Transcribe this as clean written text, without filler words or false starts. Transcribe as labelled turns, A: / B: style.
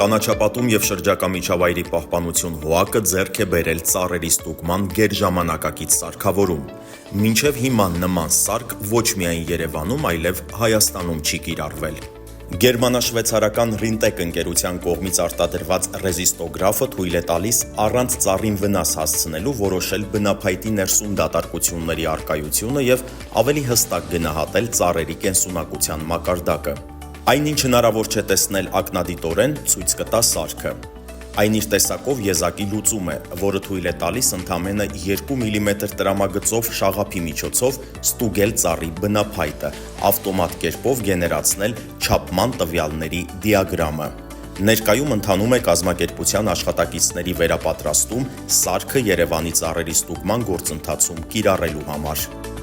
A: Կանաչապատում և շրջակա միջավայրի պահպանություն ՀՕԱԿ-ը ձեռք է բերել ծառերի ստուգման գերժամանակակից սարքավորում։ Մինչև հիմա նման սարք ոչ միայն Երևանում, այլև Հայաստանում չի կիրառվել։ Գերմանա-շվեյցարական Rintec ընկերության կողմից արտադրված ռեզիստոգրաֆը թույլ է տալիս առանց ծառին վնաս հասցնելու որոշել բնափայտի ներսում դատարկությունների առկայությունը և ավելի հստակ գնահատել ծառերի կենսունակության մակարդակը։ Այնինչ հնարավոր չէ տեսնել ակնադիտորեն, ցույց կտա սարքը։ Այն իր տեսակով եզակի լուծում է, որը թույլ է տալիս ընդամենը 2 մմ տրամագծով շաղափի միջոցով ստուգել ծառի բնափայտը, ավտոմատ կերպով գեներացնել չափման տվյալների դիագրամը։ Ներկայում ընթանում է կազմակերպության աշխատակիցների վերապատրաստում սարքը Երևանի ծառերի ստուգման գործընթացում կիրառելու համար։